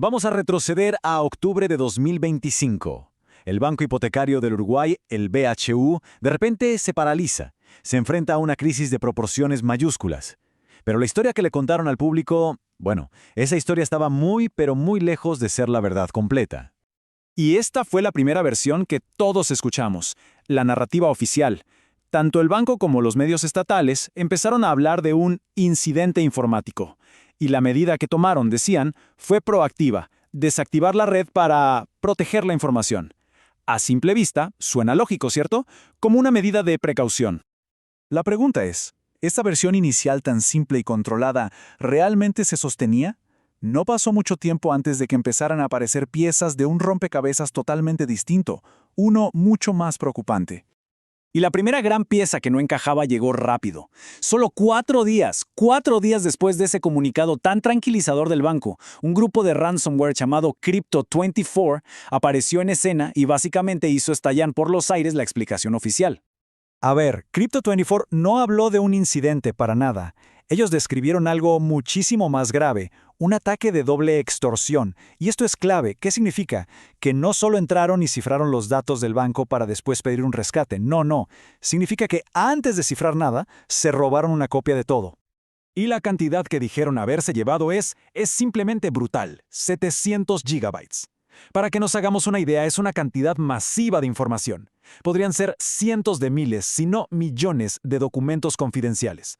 Vamos a retroceder a octubre de 2025. El Banco Hipotecario del Uruguay, el BHU, de repente se paraliza. Se enfrenta a una crisis de proporciones mayúsculas. Pero la historia que le contaron al público, bueno, esa historia estaba muy, pero muy lejos de ser la verdad completa. Y esta fue la primera versión que todos escuchamos, la narrativa oficial. Tanto el banco como los medios estatales empezaron a hablar de un incidente informático. Y la medida que tomaron, decían, fue proactiva, desactivar la red para proteger la información. A simple vista, suena lógico, ¿cierto? Como una medida de precaución. La pregunta es, ¿esta versión inicial tan simple y controlada realmente se sostenía? No pasó mucho tiempo antes de que empezaran a aparecer piezas de un rompecabezas totalmente distinto, uno mucho más preocupante. Y la primera gran pieza que no encajaba llegó rápido. Solo 4 días después de ese comunicado tan tranquilizador del banco, un grupo de ransomware llamado Crypto24 apareció en escena y básicamente hizo estallar por los aires la explicación oficial. A ver, Crypto24 no habló de un incidente para nada. Ellos describieron algo muchísimo más grave, un ataque de doble extorsión. Y esto es clave. ¿Qué significa? Que no solo entraron y cifraron los datos del banco para después pedir un rescate. No. Significa que antes de cifrar nada, se robaron una copia de todo. Y la cantidad que dijeron haberse llevado es simplemente brutal, 700 gigabytes. Para que nos hagamos una idea, es una cantidad masiva de información. Podrían ser cientos de miles, si no millones, de documentos confidenciales.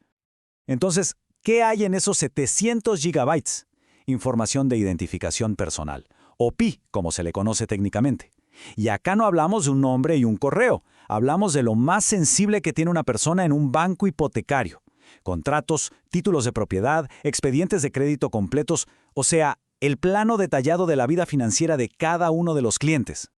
Entonces, ¿qué hay en esos 700 gigabytes? Información de identificación personal, o PI, como se le conoce técnicamente. Y acá no hablamos de un nombre y un correo, hablamos de lo más sensible que tiene una persona en un banco hipotecario. Contratos, títulos de propiedad, expedientes de crédito completos, o sea, el plano detallado de la vida financiera de cada uno de los clientes.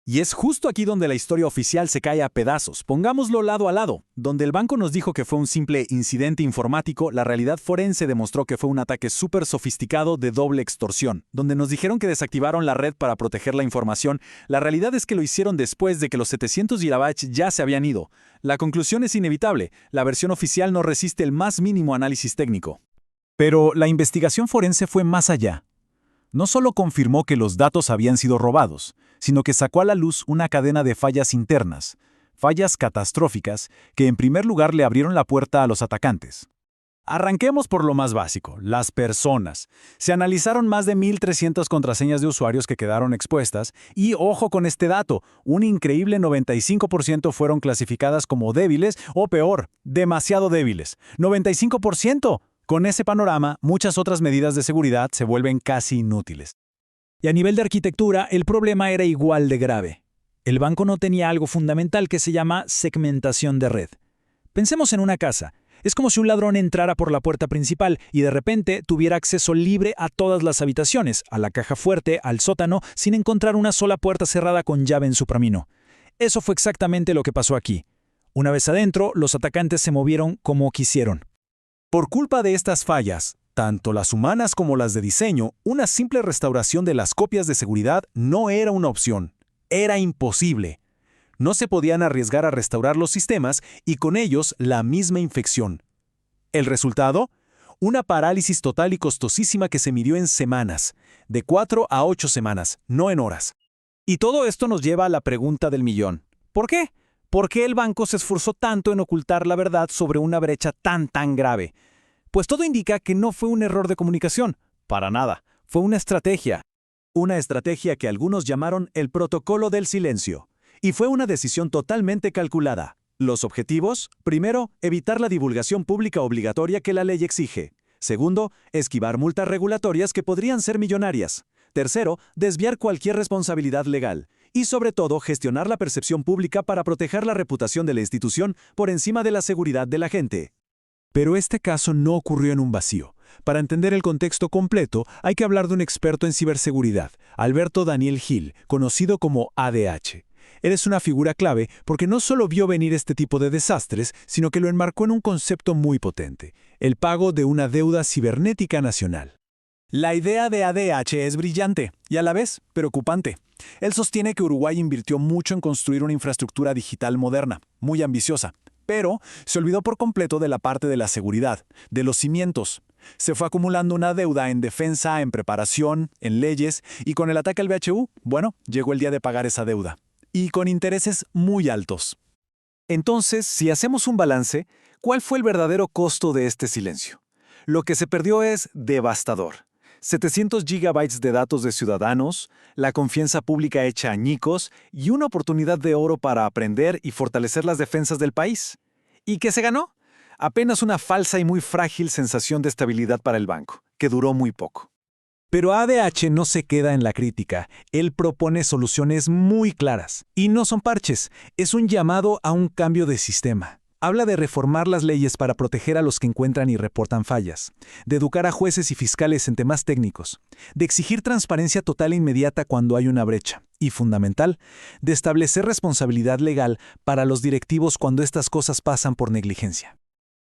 Y es justo aquí donde la historia oficial se cae a pedazos. Pongámoslo lado a lado. Donde el banco nos dijo que fue un simple incidente informático, la realidad forense demostró que fue un ataque súper sofisticado de doble extorsión. Donde nos dijeron que desactivaron la red para proteger la información, la realidad es que lo hicieron después de que los 700 gigabytes ya se habían ido. La conclusión es inevitable. La versión oficial no resiste el más mínimo análisis técnico. Pero la investigación forense fue más allá. No solo confirmó que los datos habían sido robados, sino que sacó a la luz una cadena de fallas internas, fallas catastróficas que en primer lugar le abrieron la puerta a los atacantes. Arranquemos por lo más básico, las personas. Se analizaron más de 1.300 contraseñas de usuarios que quedaron expuestas y, ojo con este dato, un increíble 95% fueron clasificadas como débiles o peor, demasiado débiles. ¡95%! Con ese panorama, muchas otras medidas de seguridad se vuelven casi inútiles. Y a nivel de arquitectura, el problema era igual de grave. El banco no tenía algo fundamental que se llama segmentación de red. Pensemos en una casa. Es como si un ladrón entrara por la puerta principal y de repente tuviera acceso libre a todas las habitaciones, a la caja fuerte, al sótano, sin encontrar una sola puerta cerrada con llave en su camino. Eso fue exactamente lo que pasó aquí. Una vez adentro, los atacantes se movieron como quisieron. Por culpa de estas fallas, tanto las humanas como las de diseño, una simple restauración de las copias de seguridad no era una opción. Era imposible. No se podían arriesgar a restaurar los sistemas y con ellos la misma infección. ¿El resultado? Una parálisis total y costosísima que se midió en semanas, de 4 a 8 semanas, no en horas. Y todo esto nos lleva a la pregunta del millón. ¿Por qué? ¿Por qué el banco se esforzó tanto en ocultar la verdad sobre una brecha tan grave? Pues todo indica que no fue un error de comunicación. Para nada. Fue una estrategia. Una estrategia que algunos llamaron el protocolo del silencio. Y fue una decisión totalmente calculada. Los objetivos: primero, evitar la divulgación pública obligatoria que la ley exige. Segundo, esquivar multas regulatorias que podrían ser millonarias. Tercero, desviar cualquier responsabilidad legal. Y sobre todo, gestionar la percepción pública para proteger la reputación de la institución por encima de la seguridad de la gente. Pero este caso no ocurrió en un vacío. Para entender el contexto completo, hay que hablar de un experto en ciberseguridad, Alberto Daniel Gil, conocido como ADH. Él es una figura clave porque no solo vio venir este tipo de desastres, sino que lo enmarcó en un concepto muy potente: el pago de una deuda cibernética nacional. La idea de ADH es brillante y a la vez preocupante. Él sostiene que Uruguay invirtió mucho en construir una infraestructura digital moderna, muy ambiciosa, pero se olvidó por completo de la parte de la seguridad, de los cimientos. Se fue acumulando una deuda en defensa, en preparación, en leyes, y con el ataque al BHU, bueno, llegó el día de pagar esa deuda. Y con intereses muy altos. Entonces, si hacemos un balance, ¿cuál fue el verdadero costo de este silencio? Lo que se perdió es devastador. 700 gigabytes de datos de ciudadanos, la confianza pública hecha añicos y una oportunidad de oro para aprender y fortalecer las defensas del país. ¿Y qué se ganó? Apenas una falsa y muy frágil sensación de estabilidad para el banco, que duró muy poco. Pero ADH no se queda en la crítica. Él propone soluciones muy claras. Y no son parches, es un llamado a un cambio de sistema. Habla de reformar las leyes para proteger a los que encuentran y reportan fallas, de educar a jueces y fiscales en temas técnicos, de exigir transparencia total e inmediata cuando hay una brecha, y fundamental, de establecer responsabilidad legal para los directivos cuando estas cosas pasan por negligencia.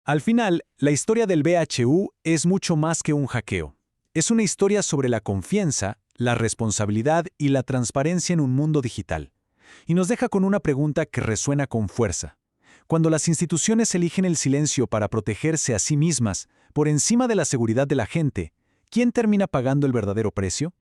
Al final, la historia del BHU es mucho más que un hackeo. Es una historia sobre la confianza, la responsabilidad y la transparencia en un mundo digital. Y nos deja con una pregunta que resuena con fuerza. Cuando las instituciones eligen el silencio para protegerse a sí mismas, por encima de la seguridad de la gente, ¿quién termina pagando el verdadero precio?